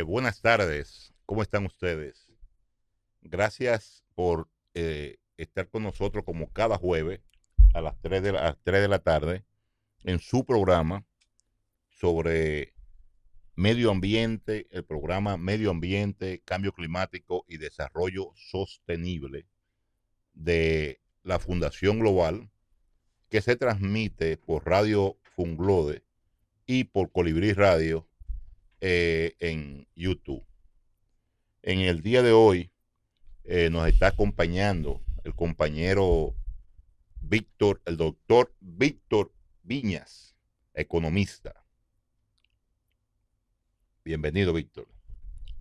Buenas tardes, ¿cómo están ustedes? Gracias por estar con nosotros como cada jueves a las 3 de la tarde en su programa sobre medio ambiente, el programa Medio Ambiente, Cambio Climático y Desarrollo Sostenible de la Fundación Global, que se transmite por Radio Funglode y por Colibrí Radio en YouTube. En el día de hoy nos está acompañando el compañero Víctor, el doctor Víctor Viñas, economista. Bienvenido, Víctor.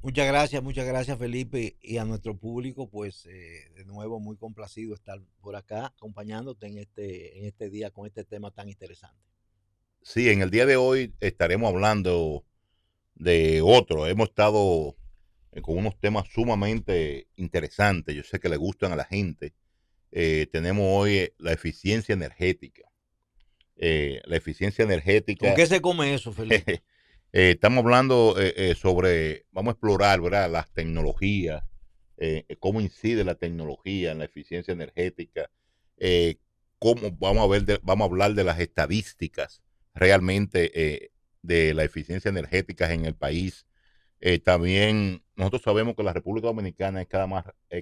Muchas gracias Felipe y a nuestro público, pues de nuevo muy complacido estar por acá acompañándote en este día con este tema tan interesante. Sí, en el día de hoy estaremos hablando de otro. Hemos estado con unos temas sumamente interesantes. Yo sé que le gustan a la gente. Tenemos hoy la eficiencia energética. La eficiencia ¿Con energética. qué se come eso, Felipe? Estamos hablando sobre, vamos a explorar, ¿verdad? Las tecnologías, cómo incide la tecnología en la eficiencia energética, eh, cómo vamos a hablar de las estadísticas realmente de la eficiencia energética en el país. También nosotros sabemos que la República Dominicana es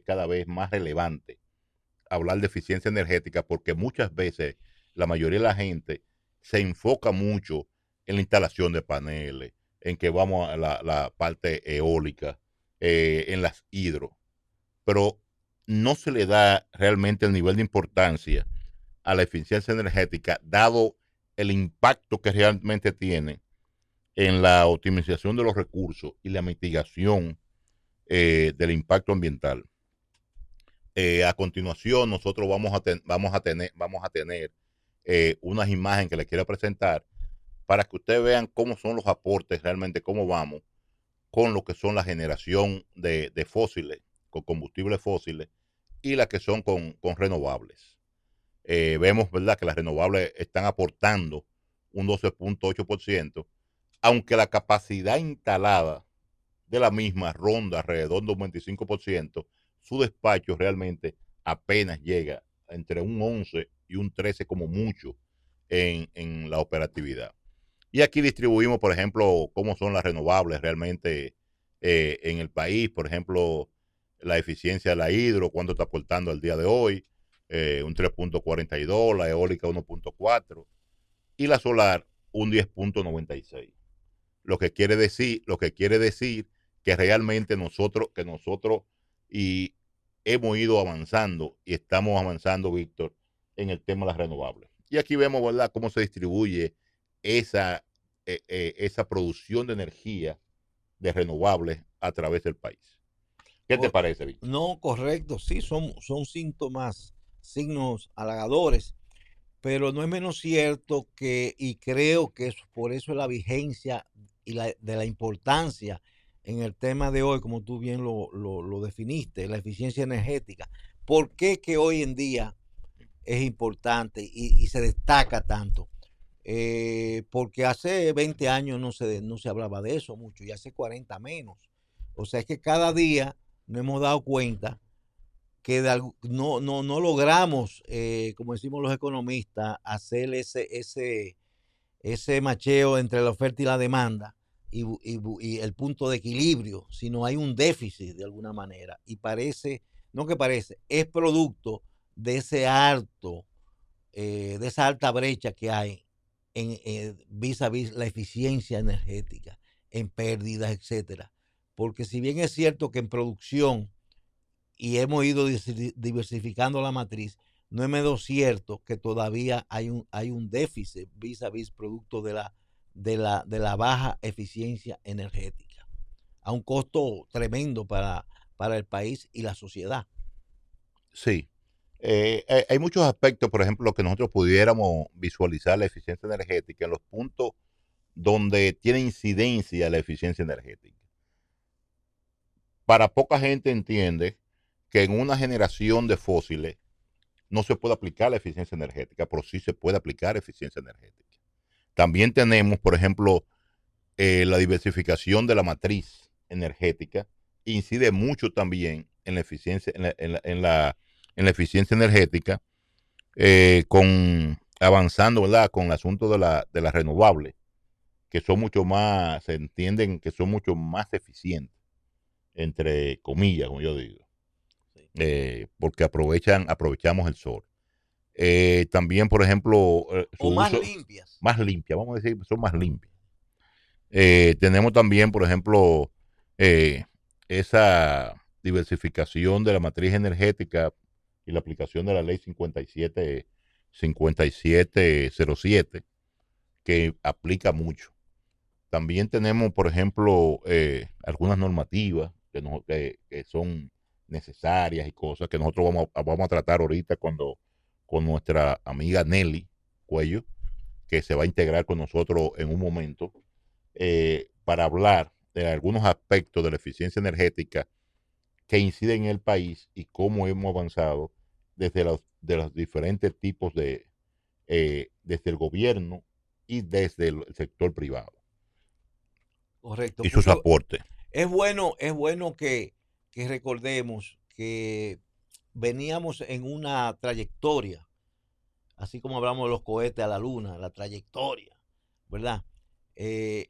cada vez más relevante hablar de eficiencia energética porque muchas veces la mayoría de la gente se enfoca mucho en la instalación de paneles, en que vamos a la parte eólica, en las hidro, pero no se le da realmente el nivel de importancia a la eficiencia energética, dado el impacto que realmente tiene en la optimización de los recursos y la mitigación del impacto ambiental. A continuación, nosotros vamos a tener unas imágenes que les quiero presentar para que ustedes vean cómo son los aportes, realmente cómo vamos con lo que son la generación de fósiles, con combustibles fósiles, y las que son con renovables. Vemos, ¿verdad?, que las renovables están aportando un 12,8%, aunque la capacidad instalada de la misma ronda alrededor de un 25%, su despacho realmente apenas llega entre un 11 y un 13 como mucho en la operatividad. Y aquí distribuimos, por ejemplo, cómo son las renovables realmente en el país. Por ejemplo, la eficiencia de la hidro, cuánto está aportando al día de hoy, un 3,42, la eólica 1,4 y la solar un 10,96. Lo que quiere decir que realmente nosotros y hemos ido avanzando y estamos avanzando, Víctor, en el tema de las renovables. Y aquí vemos, ¿verdad?, cómo se distribuye esa, esa producción de energía de renovables a través del país. ¿Qué te Co- parece, Víctor? no, correcto, sí, son síntomas, signos halagadores, pero no es menos cierto que, y creo que por eso es la vigencia de la importancia en el tema de hoy, como tú bien lo definiste, la eficiencia energética. ¿Por qué que hoy en día es importante y se destaca tanto? Porque hace 20 años no se hablaba de eso mucho y hace 40 menos. O sea, es que cada día nos hemos dado cuenta que no logramos, como decimos los economistas, hacer ese macheo entre la oferta y la demanda y el punto de equilibrio, sino hay un déficit de alguna manera. Y parece, no que parece, es producto de de esa alta brecha que hay vis a vis la eficiencia energética, en pérdidas, etcétera. Porque si bien es cierto que en producción y hemos ido diversificando la matriz, no es menos cierto que todavía hay un déficit vis a vis producto de la baja eficiencia energética, a un costo tremendo para el país y la sociedad. Sí. Hay muchos aspectos, por ejemplo, que nosotros pudiéramos visualizar la eficiencia energética en los puntos donde tiene incidencia la eficiencia energética. Para poca gente entiende que en una generación de fósiles no se puede aplicar la eficiencia energética, pero sí se puede aplicar eficiencia energética. También tenemos, por ejemplo, la diversificación de la matriz. energética, incide mucho también en la eficiencia, en la eficiencia energética, con avanzando, ¿verdad? Con el asunto de las renovables, que son mucho más, se entienden que son mucho más eficientes, entre comillas, como yo digo, Sí. porque aprovechamos el sol. También, por ejemplo, su O más uso limpias. más limpia, vamos a decir, son más limpias. Tenemos también, por ejemplo, eh, esa diversificación de la matriz energética y la aplicación de la ley 5707, que aplica mucho. También tenemos, por ejemplo, algunas normativas que son necesarias y cosas que nosotros vamos a tratar ahorita con nuestra amiga Nelly Cuello, que se va a integrar con nosotros en un momento, para hablar de algunos aspectos de la eficiencia energética que inciden en el país y cómo hemos avanzado de los diferentes tipos desde el gobierno y desde el sector privado Correcto, y sus porque aportes. es bueno que recordemos que veníamos en una trayectoria, así como hablamos de los cohetes a la luna, la trayectoria, ¿verdad?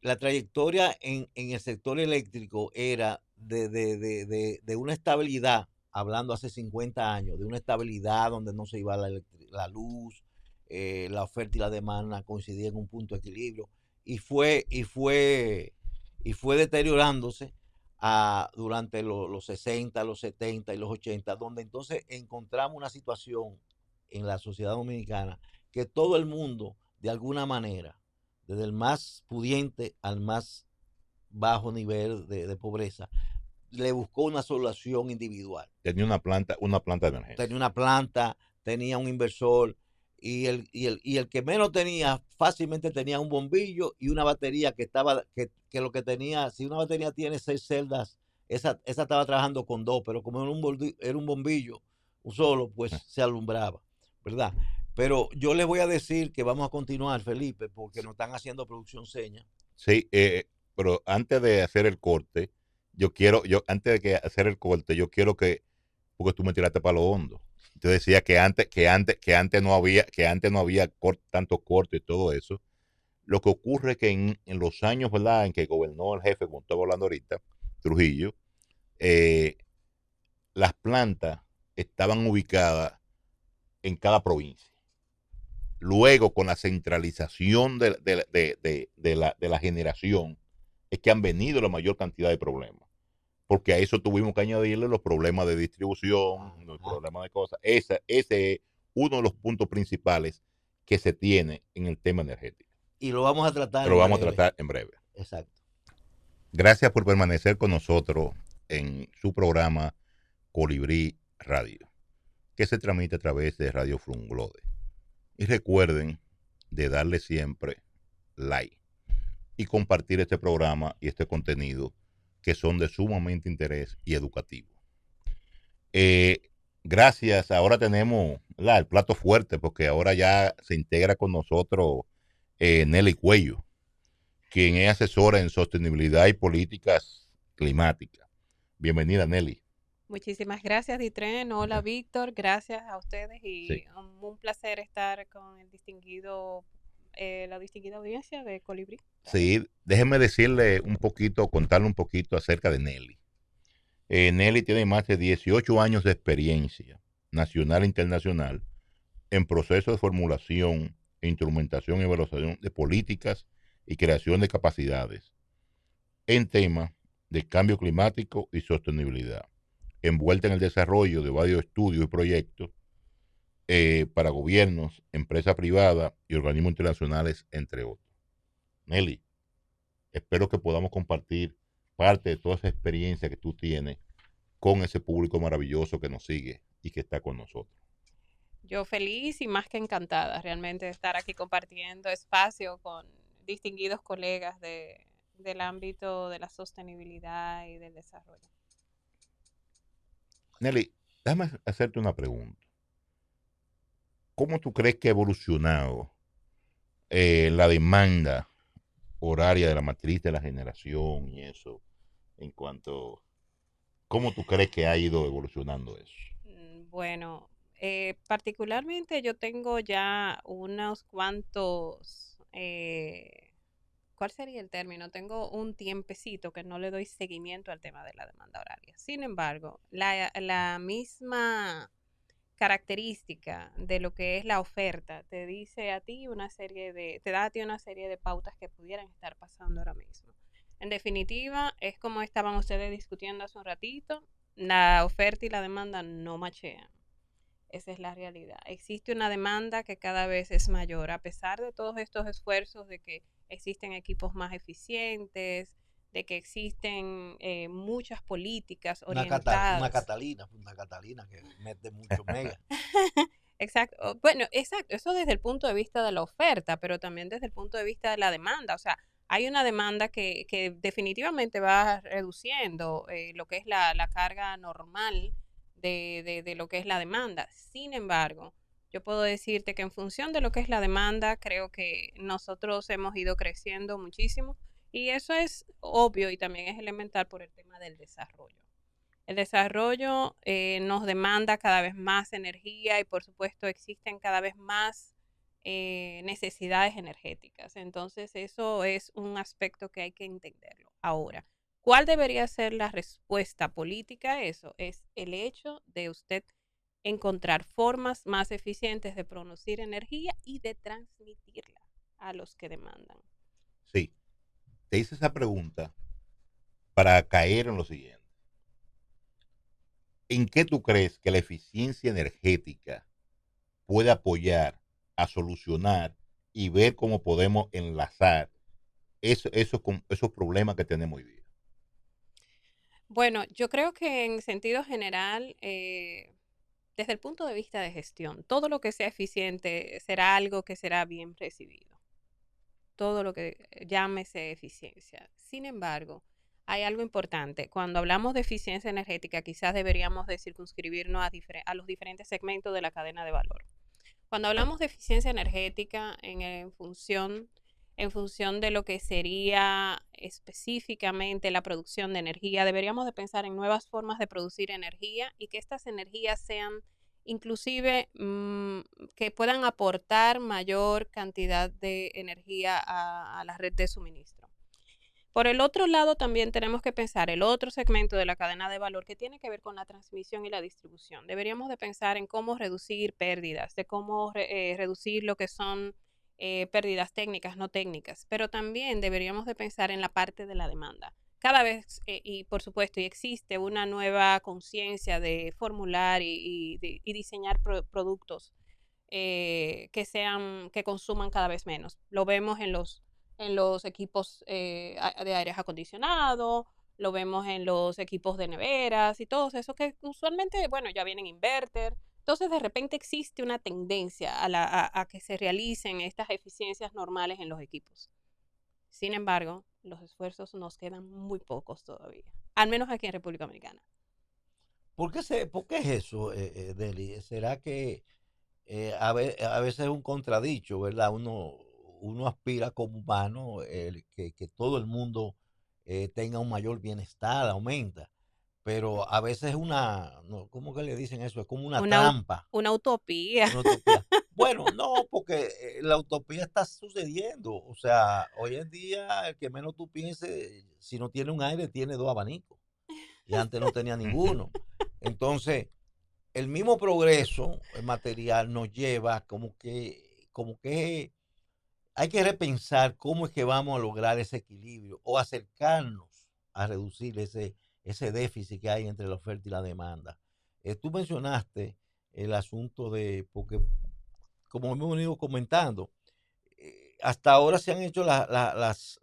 La trayectoria en el sector eléctrico era de una estabilidad, hablando hace 50 años, de una estabilidad donde no se iba la luz, la oferta y la demanda coincidían en un punto de equilibrio, y fue deteriorándose durante los 60, los 70 y los 80, donde entonces encontramos una situación en la sociedad dominicana que todo el mundo, de alguna manera, desde el más pudiente al más bajo nivel de pobreza, le buscó una solución individual. Tenía una planta de Tenía emergencia. una planta, tenía un inversor, y el que menos tenía, fácilmente tenía un bombillo y una batería que lo que tenía, si una batería tiene 6 celdas, esa estaba trabajando con dos, pero como era un bombillo un solo, pues se alumbraba, ¿verdad? Pero yo les voy a decir que vamos a continuar, Felipe, porque nos están haciendo producción seña. Sí, pero antes de hacer el corte, antes de hacer el corte, yo quiero porque tú me tiraste para lo hondo. Te decía que antes no había tanto corte y todo eso. Lo que ocurre es que en los años, ¿verdad?, en que gobernó el jefe, como estaba hablando ahorita, Trujillo, eh, las plantas estaban ubicadas en cada provincia. Luego, con la centralización de la generación, es que han venido la mayor cantidad de problemas. Porque a eso tuvimos que añadirle los problemas de distribución, los Ajá. problemas de cosas. Ese es uno de los puntos principales que se tiene en el tema energético. Y lo vamos a tratar Pero en lo vamos a breve. tratar en breve. Exacto. Gracias por permanecer con nosotros en su programa Colibrí Radio, que se transmite a través de Radio Frunglode. Y recuerden de darle siempre like y compartir este programa y este contenido que son de sumamente interés y educativo. Eh, Gracias, ahora tenemos el plato fuerte porque ahora ya se integra con nosotros Nelly Cuello, quien es asesora en sostenibilidad y políticas climáticas. Bienvenida, Nelly. Muchísimas gracias, Ditren. Hola, Víctor. Gracias a ustedes Sí, y un placer estar con la distinguida audiencia de Colibrí Radio. sí, déjeme decirle un poquito, contarle un poquito acerca de Nelly. Nelly tiene más de 18 años de experiencia nacional e internacional en proceso de formulación, instrumentación y evaluación de políticas y creación de capacidades en temas de cambio climático y sostenibilidad, envuelta en el desarrollo de varios estudios y proyectos para gobiernos, empresas privadas y organismos internacionales, entre otros. Nelly, espero que podamos compartir parte de toda esa experiencia que tú tienes con ese público maravilloso que nos sigue y que está con nosotros. Yo feliz y más que encantada realmente de estar aquí compartiendo espacio con distinguidos colegas del ámbito de la sostenibilidad y del desarrollo. Nelly, déjame hacerte una pregunta. ¿Cómo tú crees que ha evolucionado la demanda horaria de la matriz de la generación y eso en cuanto, ¿cómo tú crees que ha ido evolucionando eso? Bueno, particularmente yo tengo ya unos cuantos, ¿cuál sería el término? Tengo un tiempecito que no le doy seguimiento al tema de la demanda horaria. Sin embargo, la misma característica de lo que es la oferta te dice a ti una serie de, te da a ti una serie de pautas que pudieran estar pasando ahora mismo. En definitiva, es como estaban ustedes discutiendo hace un ratito, la oferta y la demanda no machean. Esa es la realidad. Existe una demanda que cada vez es mayor, a pesar de todos estos esfuerzos de que existen equipos más eficientes, de que existen muchas políticas orientadas. Una Catalina que mete mucho mega. Exacto. Bueno, exacto. Eso desde el punto de vista de la oferta, pero también desde el punto de vista de la demanda. O sea, hay una demanda que definitivamente va reduciendo lo que es la carga normal de lo que es la demanda. Sin embargo, yo puedo decirte que en función de lo que es la demanda, creo que nosotros hemos ido creciendo muchísimo y eso es obvio y también es elemental por el tema del desarrollo. El desarrollo nos demanda cada vez más energía y por supuesto existen cada vez más necesidades energéticas. Entonces eso es un aspecto que hay que entenderlo. Ahora, ¿cuál debería ser la respuesta política a eso? Es el hecho de usted encontrar formas más eficientes de producir energía y de transmitirla a los que demandan. Sí, te hice esa pregunta para caer en lo siguiente. ¿En qué tú crees que la eficiencia energética puede apoyar a solucionar y ver cómo podemos enlazar esos problemas que tenemos hoy día? Bueno, yo creo que en sentido general, desde el punto de vista de gestión, todo lo que sea eficiente será algo que será bien recibido. Todo lo que llámese eficiencia. Sin embargo, hay algo importante. Cuando hablamos de eficiencia energética, quizás deberíamos de circunscribirnos a los diferentes segmentos de la cadena de valor. Cuando hablamos de eficiencia energética en función de lo que sería específicamente la producción de energía, deberíamos de pensar en nuevas formas de producir energía y que estas energías sean inclusive que puedan aportar mayor cantidad de energía a la red de suministro. Por el otro lado, también tenemos que pensar el otro segmento de la cadena de valor que tiene que ver con la transmisión y la distribución. Deberíamos de pensar en cómo reducir pérdidas, de cómo reducir lo que son pérdidas técnicas, no técnicas, pero también deberíamos de pensar en la parte de la demanda. Cada vez, y por supuesto, y existe una nueva conciencia de formular y diseñar productos que consuman cada vez menos. Lo vemos en los equipos de aires acondicionados, lo vemos en los equipos de neveras y todos esos que usualmente, bueno, ya vienen inverter. Entonces, de repente existe una tendencia a que se realicen estas eficiencias normales en los equipos. Sin embargo, los esfuerzos nos quedan muy pocos todavía, al menos aquí en República Dominicana. ¿Por qué es eso, Deli? ¿Será que a veces es un contradicho, ¿verdad? Uno aspira como humano que todo el mundo tenga un mayor bienestar, aumenta, pero a veces es no, ¿cómo que le dicen eso? Es como una Una, trampa, una utopía. una utopía. Bueno, no, porque la utopía está sucediendo. O sea, hoy en día, el que menos tú pienses, si no tiene un aire, tiene dos abanicos. Y antes no tenía ninguno. Entonces, el mismo progreso material nos lleva como que hay que repensar cómo es que vamos a lograr ese equilibrio o acercarnos a reducir ese déficit que hay entre la oferta y la demanda. Tú mencionaste el asunto porque como hemos venido comentando, hasta ahora se han hecho las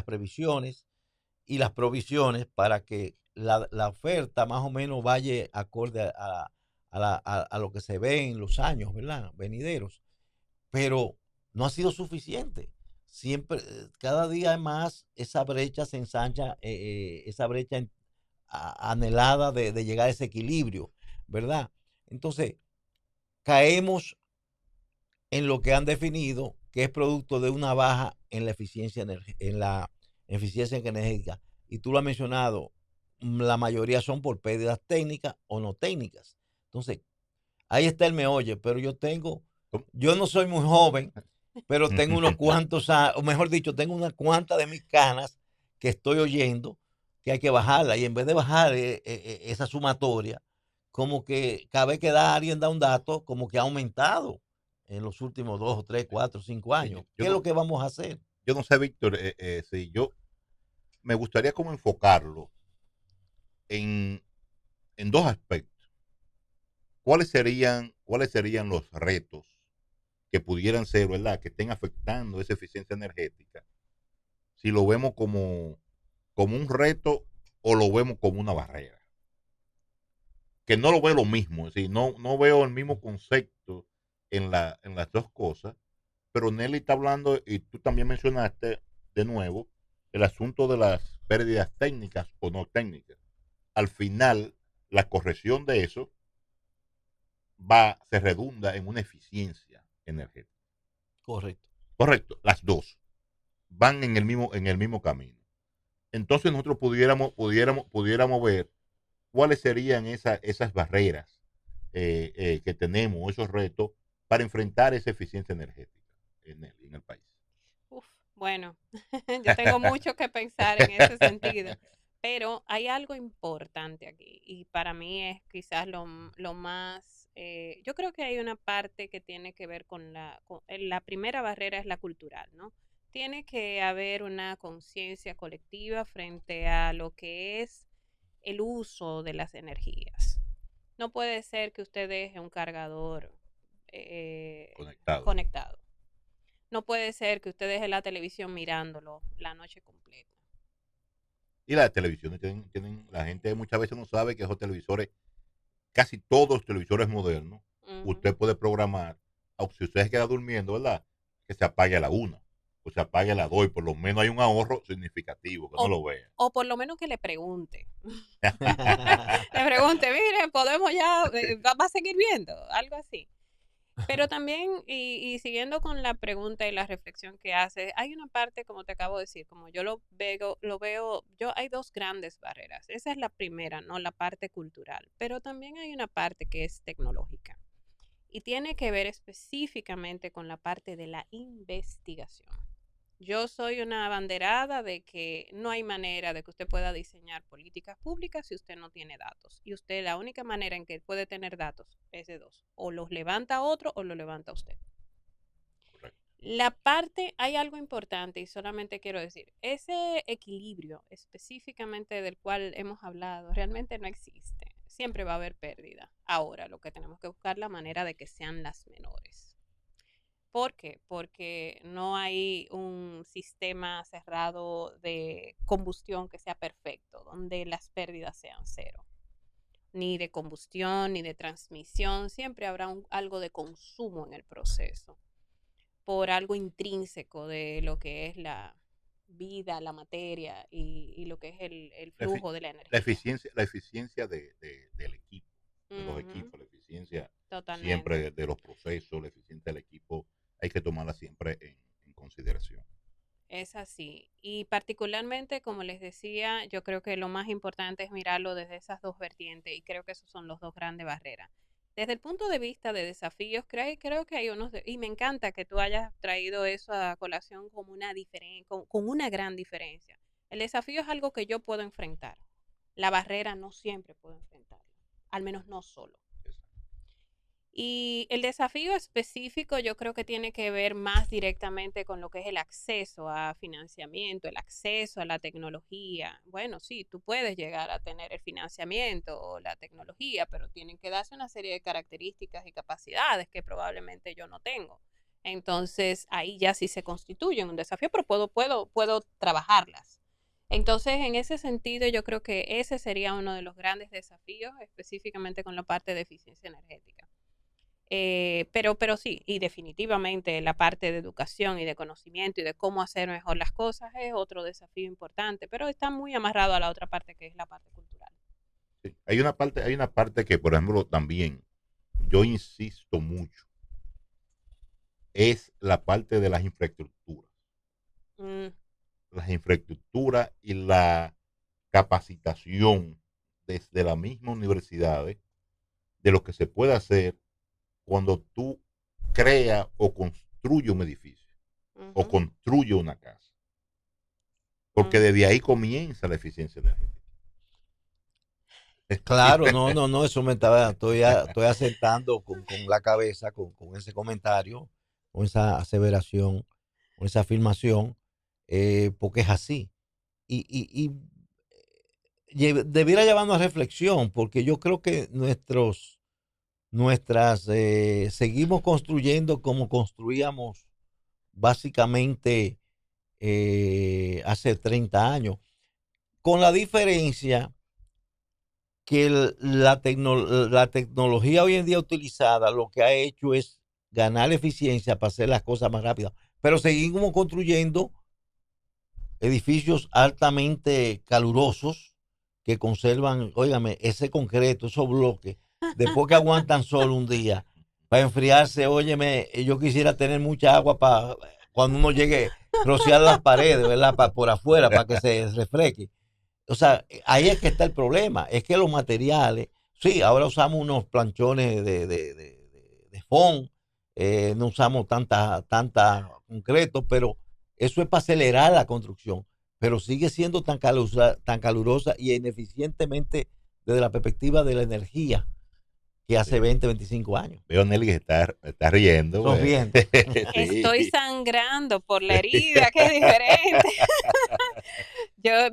previsiones y las provisiones para que la oferta más o menos vaya acorde a lo que se ve en los años, ¿verdad? Venideros. Pero no ha sido suficiente. Siempre, cada día más, esa brecha se ensancha, esa brecha anhelada de llegar a ese equilibrio, ¿verdad? Entonces, caemos en lo que han definido que es producto de una baja en la eficiencia energética. y tú lo has mencionado, la mayoría son por pérdidas técnicas o no técnicas. Entonces, ahí está el meollo, pero yo no soy muy joven, pero tengo unos cuantos, o mejor dicho, tengo unas cuantas de mis canas que estoy oyendo que hay que bajarla, y en vez de bajar esa sumatoria, como que cada vez que alguien da un dato, como que ha aumentado en los últimos 2 o 3, 4, 5 años. ¿Qué es lo que vamos a hacer? Yo no sé, Víctor, si yo me gustaría como enfocarlo en, en dos aspectos. Cuáles serían los retos que pudieran ser, ¿verdad?, que estén afectando esa eficiencia energética? Si lo vemos como un reto o lo vemos como una barrera. Que no lo veo lo mismo, es decir, no veo el mismo concepto en las dos cosas, pero Nelly está hablando, y tú también mencionaste de nuevo, el asunto de las pérdidas técnicas o no técnicas. Al final, la corrección de eso se redunda en una eficiencia energética. Correcto. Correcto, las dos van en el mismo camino. Entonces nosotros pudiéramos ver cuáles serían esas barreras que tenemos, esos retos para enfrentar esa eficiencia energética en el país. Uf, bueno, yo tengo mucho que pensar en ese sentido, pero hay algo importante aquí y para mí es quizás lo más, yo creo que hay una parte que tiene que ver con la primera barrera es la cultural, ¿no? Tiene que haber una conciencia colectiva frente a lo que es el uso de las energías. No puede ser que usted deje un cargador conectado. No puede ser que usted deje la televisión mirándolo la noche completa. Y las televisiones la gente muchas veces no sabe que esos televisores, casi todos los televisores modernos, usted puede programar, aunque si usted se queda durmiendo, ¿verdad?, que se apague a la 1 o se apague a la 2, y por lo menos hay un ahorro significativo, que no lo vea. O por lo menos que le pregunte. Le pregunte, mire, podemos ya, va a seguir viendo, algo así. Pero también, y siguiendo con la pregunta y la reflexión que hace, hay una parte, como te acabo de decir, como yo hay dos grandes barreras. Esa es la primera, ¿no? La parte cultural. Pero también hay una parte que es tecnológica. Y tiene que ver específicamente con la parte de la investigación. Yo soy una abanderada de que no hay manera de que usted pueda diseñar políticas públicas si usted no tiene datos. Y usted, la única manera en que puede tener datos es de dos. O los levanta otro o lo levanta usted. Hay algo importante y solamente quiero decir, ese equilibrio específicamente del cual hemos hablado realmente no existe. Siempre va a haber pérdida. Ahora lo que tenemos que buscar la manera de que sean las menores. ¿Por qué? Porque no hay un sistema cerrado de combustión que sea perfecto, donde las pérdidas sean cero. Ni de combustión, ni de transmisión. Siempre habrá algo de consumo en el proceso, por algo intrínseco de lo que es la vida, la materia y lo que es el flujo de la energía. La eficiencia del equipo, de los equipos, la eficiencia siempre de los procesos, la eficiencia del equipo, hay que tomarla siempre en consideración. Es así. Y particularmente, como les decía, yo creo que lo más importante es mirarlo desde esas dos vertientes y creo que esos son los dos grandes barreras. Desde el punto de vista de desafíos, creo que hay y me encanta que tú hayas traído eso a colación como con una gran diferencia. El desafío es algo que yo puedo enfrentar. La barrera no siempre puedo enfrentarla, al menos no solo. Y el desafío específico yo creo que tiene que ver más directamente con lo que es el acceso a financiamiento, el acceso a la tecnología. Bueno, sí, tú puedes llegar a tener el financiamiento o la tecnología, pero tienen que darse una serie de características y capacidades que probablemente yo no tengo. Entonces, ahí ya sí se constituye un desafío, pero puedo trabajarlas. Entonces, en ese sentido, yo creo que ese sería uno de los grandes desafíos, específicamente con la parte de eficiencia energética. Pero sí, y definitivamente la parte de educación y de conocimiento y de cómo hacer mejor las cosas es otro desafío importante, pero está muy amarrado a la otra parte que es la parte cultural. Sí. Hay una parte que, por ejemplo, también yo insisto mucho, es la parte de las infraestructuras. Las infraestructuras y capacitación desde la misma universidad de lo que se puede hacer cuando tú creas o construyes un edificio o Ujú, construyes una casa. Porque ujú. desde ahí comienza la eficiencia energética. Claro, no, eso me estaba, estoy asentando con la cabeza, con ese comentario, con esa aseveración, con esa afirmación, porque es así. Y debiera llevarnos a reflexión, porque yo creo que seguimos construyendo como construíamos básicamente hace 30 años, con la diferencia que la tecnología hoy en día utilizada lo que ha hecho es ganar eficiencia para hacer las cosas más rápidas, pero seguimos construyendo edificios altamente calurosos que conservan, óigame, ese concreto, esos bloques, después que aguantan sol un día, para enfriarse, óyeme, yo quisiera tener mucha agua para cuando uno llegue rociar las paredes, ¿verdad? Por afuera, para que se refresque. O sea, ahí es que está el problema, es que los materiales, sí, ahora usamos unos planchones de foam, no usamos tanta concreto, pero eso es para acelerar la construcción, pero sigue siendo tan calurosa y ineficientemente desde la perspectiva de la energía que hace Sí. 20, 25 años. Veo a Nelly que está riendo. Sonriendo. Estoy Sí. sangrando por la herida, que es diferente.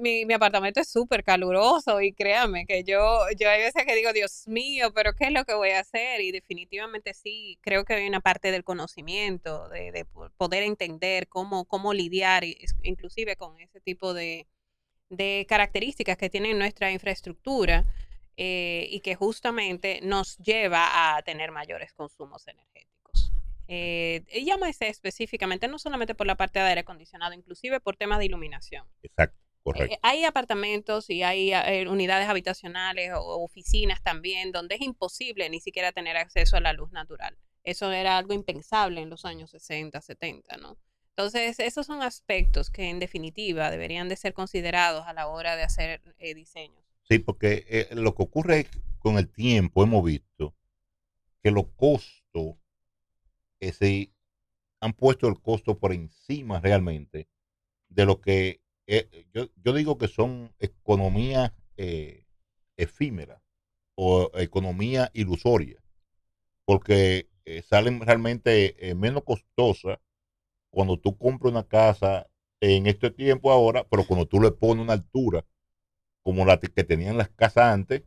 Mi apartamento es súper caluroso y créame que yo hay veces que digo, Dios mío, pero ¿qué es lo que voy a hacer? Y definitivamente sí, creo que hay una parte del conocimiento, de poder entender cómo lidiar, inclusive con ese tipo de características que tiene nuestra infraestructura, y que justamente nos lleva a tener mayores consumos energéticos. Y llámese específicamente, no solamente por la parte de aire acondicionado, inclusive por temas de iluminación. Exacto, correcto. Hay apartamentos y hay unidades habitacionales o oficinas también donde es imposible ni siquiera tener acceso a la luz natural. Eso era algo impensable en los años 60, 70, ¿no? Entonces, esos son aspectos que en definitiva deberían de ser considerados a la hora de hacer diseños. Sí, porque lo que ocurre con el tiempo, hemos visto que los costos, se han puesto el costo por encima realmente de lo que yo digo que son economías efímeras o economía ilusoria, porque salen realmente menos costosas cuando tú compras una casa en este tiempo ahora, pero cuando tú le pones una altura como la que tenían las casas antes,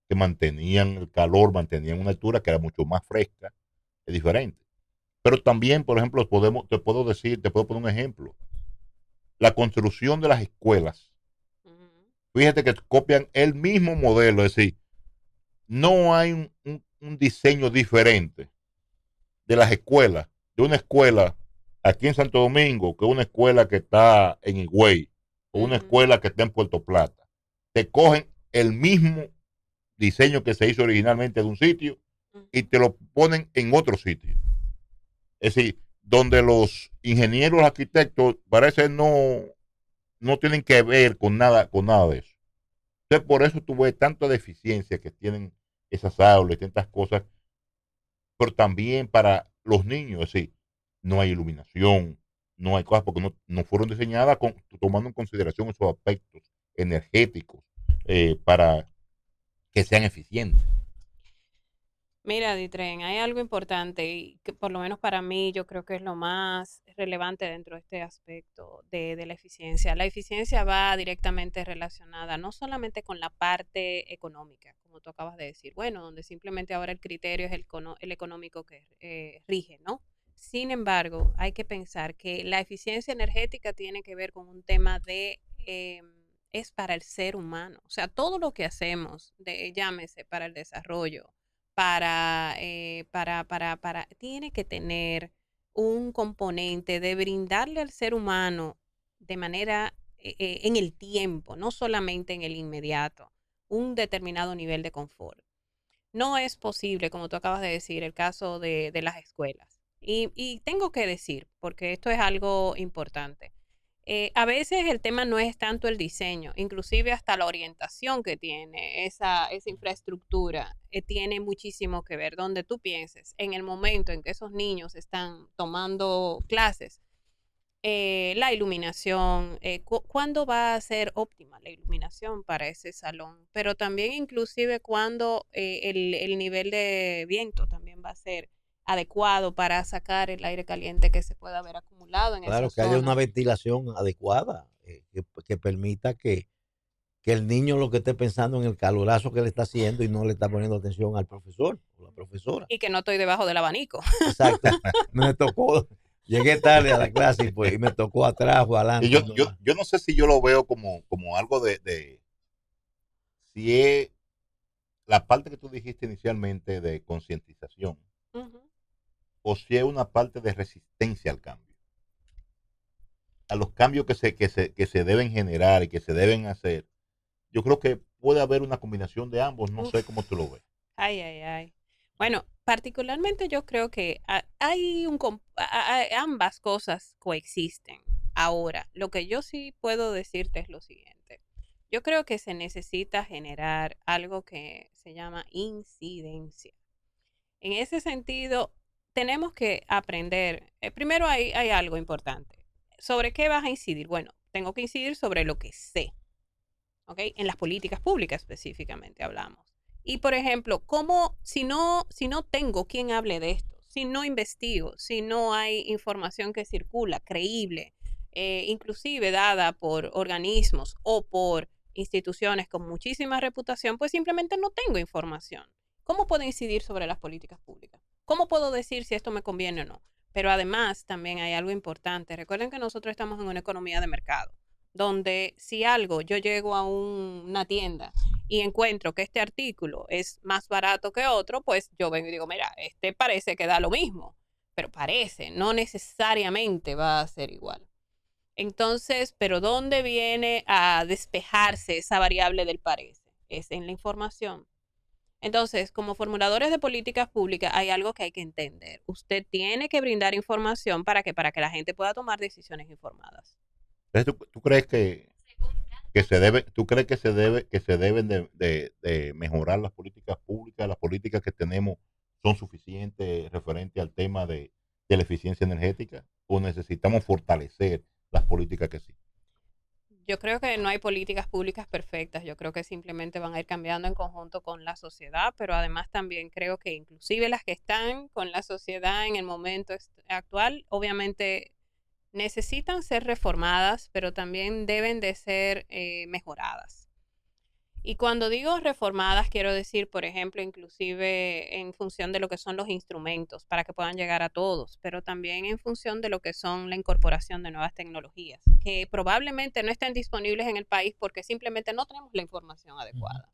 que mantenían el calor, mantenían una altura que era mucho más fresca, es diferente. Pero también, por ejemplo, te puedo poner un ejemplo. La construcción de las escuelas. Ujú. Fíjate que copian el mismo modelo, es decir, no hay un diseño diferente de las escuelas, de una escuela aquí en Santo Domingo, que una escuela que está en Higüey, o una Ujú. escuela que está en Puerto Plata. Te cogen el mismo diseño que se hizo originalmente de un sitio y Ujú. te lo ponen en otro sitio. Es decir, donde los ingenieros, arquitectos, parece no tienen que ver con nada de eso. Entonces, por eso tú ves tanta deficiencia que tienen esas aulas y tantas cosas, pero también para los niños, es decir, no hay iluminación, no hay cosas porque no fueron diseñadas tomando en consideración esos aspectos energéticos para que sean eficientes. Mira, Ditren, hay algo importante y que por lo menos para mí yo creo que es lo más relevante dentro de este aspecto de la eficiencia. La eficiencia va directamente relacionada no solamente con la parte económica, como tú acabas de decir, bueno, donde simplemente ahora el criterio es el económico que rige, ¿no? Sin embargo, hay que pensar que la eficiencia energética tiene que ver con un tema es para el ser humano. O sea, todo lo que hacemos, llámese para el desarrollo, tiene que tener un componente de brindarle al ser humano de manera en el tiempo, no solamente en el inmediato, un determinado nivel de confort. No es posible, como tú acabas de decir, el caso de las escuelas. Y tengo que decir, porque esto es algo importante. A veces el tema no es tanto el diseño, inclusive hasta la orientación que tiene esa infraestructura tiene muchísimo que ver. Donde tú pienses, en el momento en que esos niños están tomando clases, la iluminación, cuándo va a ser óptima la iluminación para ese salón, pero también inclusive cuándo el nivel de viento también va a ser adecuado para sacar el aire caliente que se pueda haber acumulado en esa Claro, que haya una zona. ventilación adecuada, que permita que el niño lo que esté pensando en el calorazo que le está haciendo y no le está poniendo atención al profesor o la profesora. Y que no estoy debajo del abanico. Exacto. Me tocó, llegué tarde a la clase y me tocó atrás o Y adelante. No, yo no sé si yo lo veo como algo si es la parte que tú dijiste inicialmente de concientización Ujú. o si es una parte de resistencia al cambio, a los cambios que se deben generar y que se deben hacer. Yo creo que puede haber una combinación de ambos, no sé cómo Uf, tú lo ves. ay, ay, ay. Bueno, particularmente yo creo que hay ambas cosas coexisten. Ahora, lo que yo sí puedo decirte es lo siguiente. Yo creo que se necesita generar algo que se llama incidencia. En ese sentido, tenemos que aprender. Primero hay algo importante. ¿Sobre qué vas a incidir? Bueno, tengo que incidir sobre lo que sé. ¿Ok? En las políticas públicas específicamente hablamos. Y por ejemplo, ¿cómo, si no tengo quien hable de esto, si no investigo, si no hay información que circula, creíble, inclusive dada por organismos o por instituciones con muchísima reputación, pues simplemente no tengo información? ¿Cómo puedo incidir sobre las políticas públicas? ¿Cómo puedo decir si esto me conviene o no? Pero además también hay algo importante. Recuerden que nosotros estamos en una economía de mercado donde si algo yo llego a una tienda y encuentro que este artículo es más barato que otro, pues yo vengo y digo, mira, este parece que da lo mismo, pero parece, no necesariamente va a ser igual. Entonces, pero ¿dónde viene a despejarse esa variable del parece? Es en la información. Entonces, como formuladores de políticas públicas, hay algo que hay que entender. Usted tiene que brindar información para que la gente pueda tomar decisiones informadas. Entonces, ¿tú crees que se debe, tú crees que se deben de mejorar las políticas públicas, las políticas que tenemos son suficientes referente al tema de la eficiencia energética o necesitamos fortalecer las políticas que sí? Yo creo que no hay políticas públicas perfectas, yo creo que simplemente van a ir cambiando en conjunto con la sociedad, pero además también creo que inclusive las que están con la sociedad en el momento actual, obviamente necesitan ser reformadas, pero también deben de ser mejoradas. Y cuando digo reformadas, quiero decir, por ejemplo, inclusive en función de lo que son los instrumentos para que puedan llegar a todos, pero también en función de lo que son la incorporación de nuevas tecnologías, que probablemente no estén disponibles en el país porque simplemente no tenemos la información Ujú. adecuada.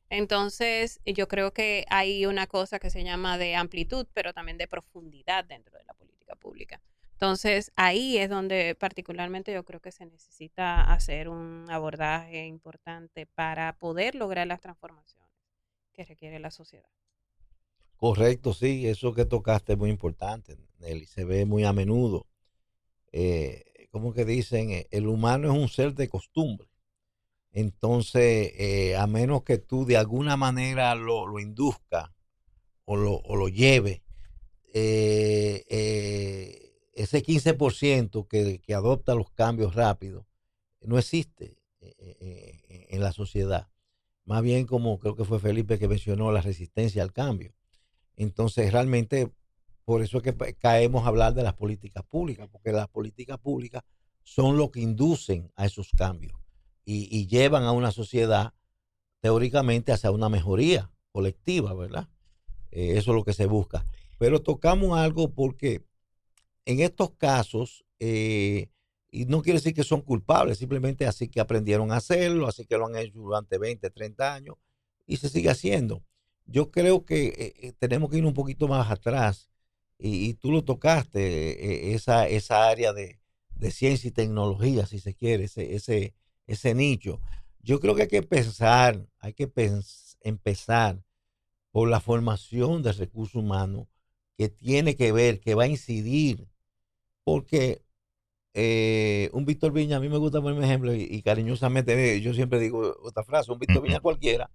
Entonces, yo creo que hay una cosa que se llama de amplitud, pero también de profundidad dentro de la política pública. Entonces, ahí es donde particularmente yo creo que se necesita hacer un abordaje importante para poder lograr las transformaciones que requiere la sociedad. Correcto, sí, eso que tocaste es muy importante, Nelly, se ve muy a menudo. Como que dicen, el humano es un ser de costumbre. Entonces, a menos que tú de alguna manera lo induzca o lo lleve, ese 15% que adopta los cambios rápidos no existe en la sociedad. Más bien como creo que fue Felipe que mencionó la resistencia al cambio. Entonces, realmente, por eso es que caemos a hablar de las políticas públicas, porque las políticas públicas son lo que inducen a esos cambios y llevan a una sociedad teóricamente hacia una mejoría colectiva, ¿verdad? Eso es lo que se busca. Pero tocamos algo porque en estos casos, y no quiere decir que son culpables, simplemente así que aprendieron a hacerlo, así que lo han hecho durante 20, 30 años y se sigue haciendo. Yo creo que tenemos que ir un poquito más atrás y tú lo tocaste, esa área de ciencia y tecnología, si se quiere, ese nicho. Yo creo que hay que empezar por la formación del recurso humano que tiene que ver, que va a incidir porque un Víctor Viña, a mí me gusta ponerme ejemplo y cariñosamente yo siempre digo esta frase, un Víctor Viña cualquiera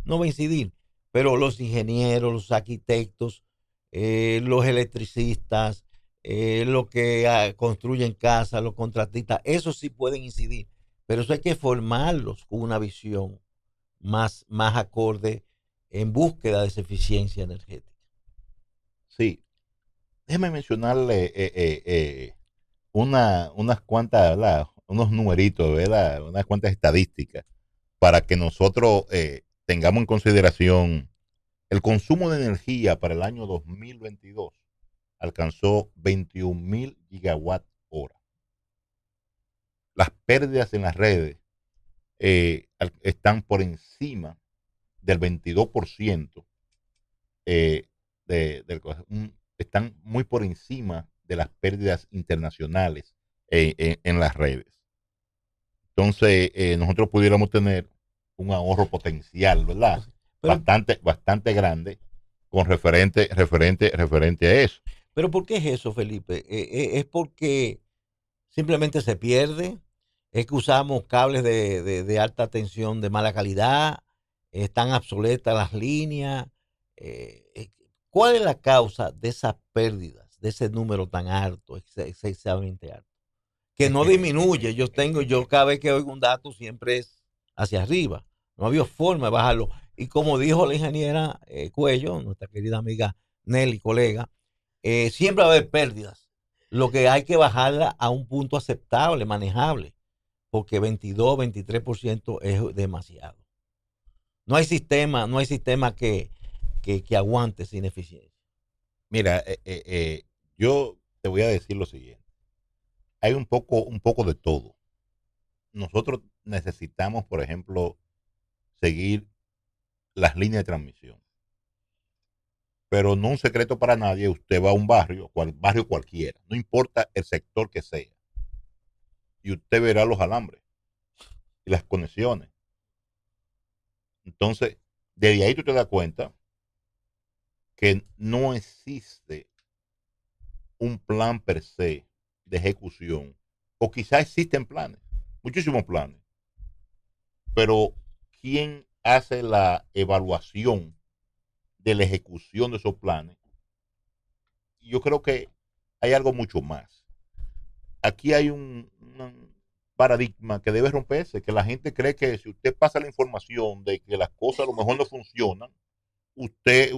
no va a incidir, pero los ingenieros, los arquitectos, los electricistas, los que construyen casas, los contratistas, esos sí pueden incidir, pero eso hay que formarlos con una visión más acorde en búsqueda de esa eficiencia energética. Sí, déjeme mencionarle unas cuantas, ¿verdad? Unos numeritos, ¿verdad? Unas cuantas estadísticas para que nosotros tengamos en consideración el consumo de energía para el año 2022 alcanzó 21.000 gigawatt hora. Las pérdidas en las redes están por encima del 22%, eh, están muy por encima de las pérdidas internacionales en las redes. Entonces, nosotros pudiéramos tener un ahorro potencial, ¿verdad? Pero, Bastante grande con referente a eso. pero ¿por qué es eso, Felipe? ¿Es porque simplemente se pierde? ¿Es que usamos cables de alta tensión de mala calidad? ¿Están obsoletas las líneas? ¿Cuál es la causa de esas pérdidas, de ese número tan alto, excesivamente alto? Que no disminuye. Yo cada vez que oigo un dato siempre es hacia arriba. No había forma de bajarlo. Y como dijo la ingeniera Cuello, nuestra querida amiga Nelly, colega, siempre va a haber pérdidas. Lo que hay que bajarla a un punto aceptable, manejable, porque 22, 23% es demasiado. No hay sistema que aguante sin eficiencia. Mira, yo te voy a decir lo siguiente. Hay un poco de todo. Nosotros necesitamos, por ejemplo, seguir las líneas de transmisión. Pero no un secreto para nadie, usted va a un barrio cualquiera, no importa el sector que sea, y usted verá los alambres y las conexiones. Entonces, desde ahí tú te das cuenta que no existe un plan per se de ejecución, o quizás existen planes, muchísimos planes, pero ¿quién hace la evaluación de la ejecución de esos planes? Yo creo que hay algo mucho más. Aquí hay un paradigma que debe romperse, que la gente cree que si usted pasa la información de que las cosas a lo mejor no funcionan, usted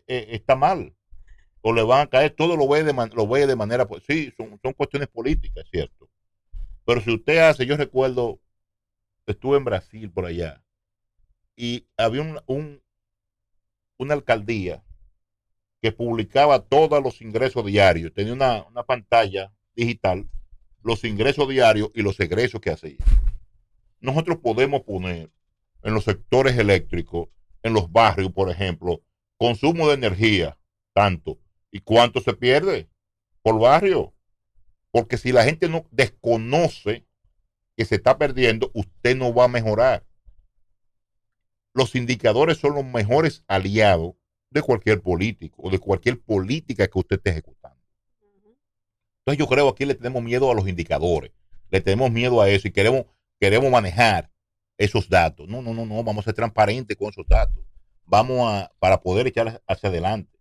está mal o le van a caer, todo lo ve de manera, pues sí, son cuestiones políticas, ¿cierto? Pero si usted hace, yo recuerdo, estuve en Brasil por allá y había una alcaldía que publicaba todos los ingresos diarios, tenía una pantalla digital, los ingresos diarios y los egresos que hacía. Nosotros podemos poner en los sectores eléctricos, en los barrios, por ejemplo, consumo de energía, tanto, y cuánto se pierde por barrio. Porque si la gente no desconoce que se está perdiendo, usted no va a mejorar. Los indicadores son los mejores aliados de cualquier político o de cualquier política que usted esté ejecutando. Entonces yo creo que aquí le tenemos miedo a los indicadores, le tenemos miedo a eso y queremos manejar esos datos. No, vamos a ser transparentes con esos datos. Para poder echar hacia adelante.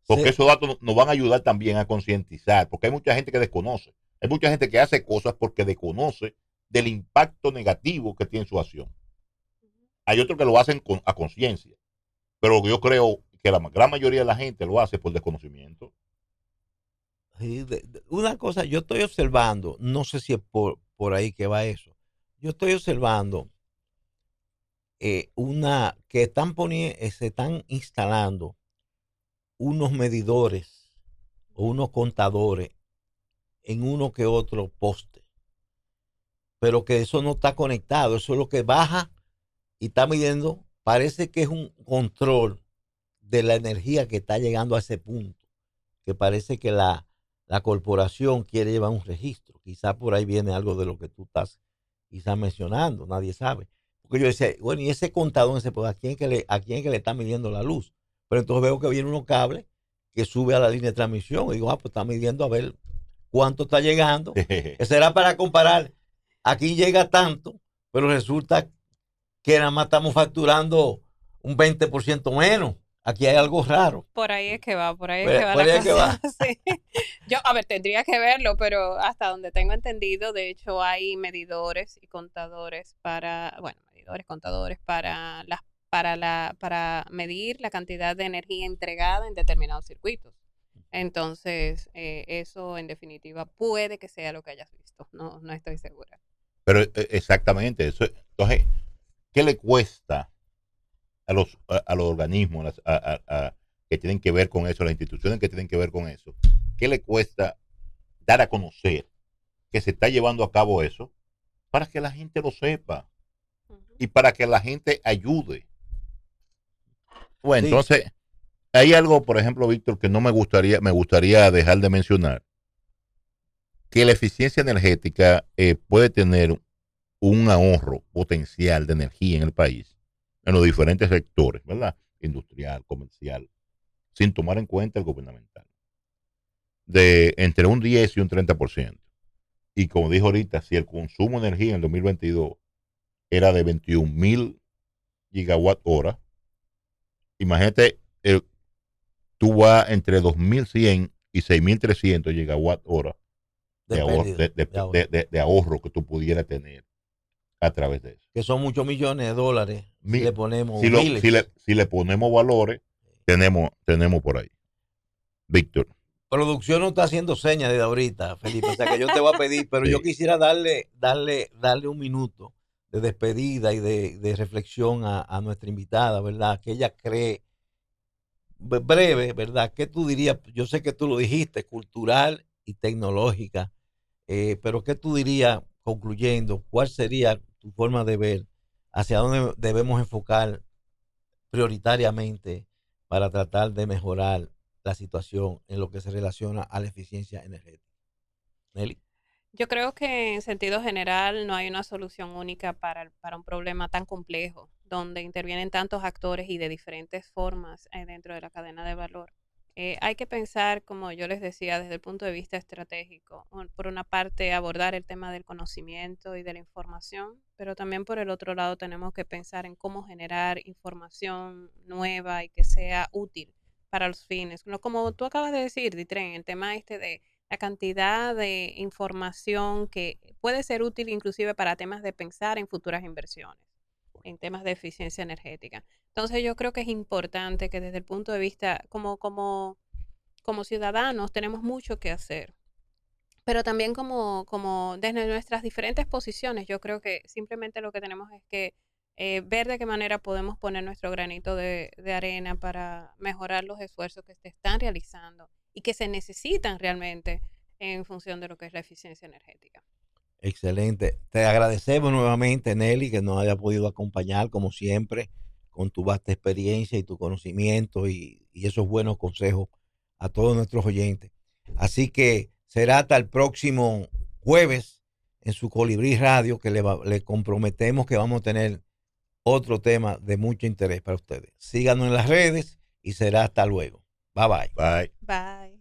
Porque Sí. esos datos nos van a ayudar también a concientizar, porque hay mucha gente que desconoce. Hay mucha gente que hace cosas porque desconoce del impacto negativo que tiene su acción. Hay otros que lo hacen a conciencia, pero yo creo que la gran mayoría de la gente lo hace por desconocimiento. Sí, una cosa, yo estoy observando, no sé si es por ahí que va eso. Yo estoy observando que se están instalando unos medidores o unos contadores en uno que otro poste, pero que eso no está conectado, eso es lo que baja y está midiendo, parece que es un control de la energía que está llegando a ese punto, que parece que la corporación quiere llevar un registro. Quizá por ahí viene algo de lo que tú estás quizás mencionando, nadie sabe. Porque yo decía, bueno, y ese contador, pues, ¿a quién que le está midiendo la luz? Pero entonces veo que viene unos cables que sube a la línea de transmisión y digo, pues está midiendo a ver cuánto está llegando, que será para comparar. Aquí llega tanto, pero resulta que nada más estamos facturando un 20% menos. Aquí hay algo raro. Por ahí es que va, por ahí es que va la es que cosa. va. Sí. Yo, a ver, tendría que verlo, pero hasta donde tengo entendido, de hecho, hay medidores y contadores para, bueno, medidores, contadores para medir la cantidad de energía entregada en determinados circuitos. Entonces, eso en definitiva puede que sea lo que hayas visto. No, no estoy segura. Pero exactamente eso. Entonces, ¿qué le cuesta a los organismos que tienen que ver con eso, las instituciones que tienen que ver con eso? ¿Qué le cuesta dar a conocer que se está llevando a cabo eso para que la gente lo sepa y para que la gente ayude? Bueno, Sí. entonces, hay algo, por ejemplo, Víctor, que no me gustaría dejar de mencionar, que la eficiencia energética puede tener un ahorro potencial de energía en el país, en los diferentes sectores, ¿verdad? Industrial, comercial, sin tomar en cuenta el gubernamental, de entre un 10 y un 30%. Y como dijo ahorita, si el consumo de energía en el 2022 era de 21,000 gigawatt hora, imagínate, tú vas entre 2,100 y 6,300 gigawatt hora de ahorro que tú pudieras tener a través de eso. Que son muchos millones de dólares. Si le ponemos si le ponemos valores, tenemos por ahí. Víctor. Producción no está haciendo señas desde ahorita, Felipe. O sea que yo te voy a pedir, pero sí, yo quisiera darle un minuto de despedida y de reflexión a nuestra invitada, ¿verdad? Que ella cree breve, ¿verdad? ¿Qué tú dirías? Yo sé que tú lo dijiste, cultural y tecnológica, pero ¿qué tú dirías concluyendo? ¿Cuál sería tu forma de ver hacia dónde debemos enfocar prioritariamente para tratar de mejorar la situación en lo que se relaciona a la eficiencia energética? Nelly. Yo creo que en sentido general no hay una solución única para un problema tan complejo, donde intervienen tantos actores y de diferentes formas dentro de la cadena de valor. Hay que pensar, como yo les decía, desde el punto de vista estratégico. Por una parte, abordar el tema del conocimiento y de la información, pero también por el otro lado tenemos que pensar en cómo generar información nueva y que sea útil para los fines. Como tú acabas de decir, Ditren, el tema de la cantidad de información que puede ser útil inclusive para temas de pensar en futuras inversiones, en temas de eficiencia energética. Entonces yo creo que es importante que desde el punto de vista, como ciudadanos, tenemos mucho que hacer. Pero también como desde nuestras diferentes posiciones, yo creo que simplemente lo que tenemos es que ver de qué manera podemos poner nuestro granito de arena para mejorar los esfuerzos que se están realizando y que se necesitan realmente en función de lo que es la eficiencia energética. Excelente. Te agradecemos nuevamente, Nelly, que nos haya podido acompañar, como siempre, con tu vasta experiencia y tu conocimiento y esos buenos consejos a todos nuestros oyentes. Así que será hasta el próximo jueves en su Colibrí Radio, que le comprometemos que vamos a tener otro tema de mucho interés para ustedes. Síganos en las redes y será hasta luego. Bye bye. Bye. Bye.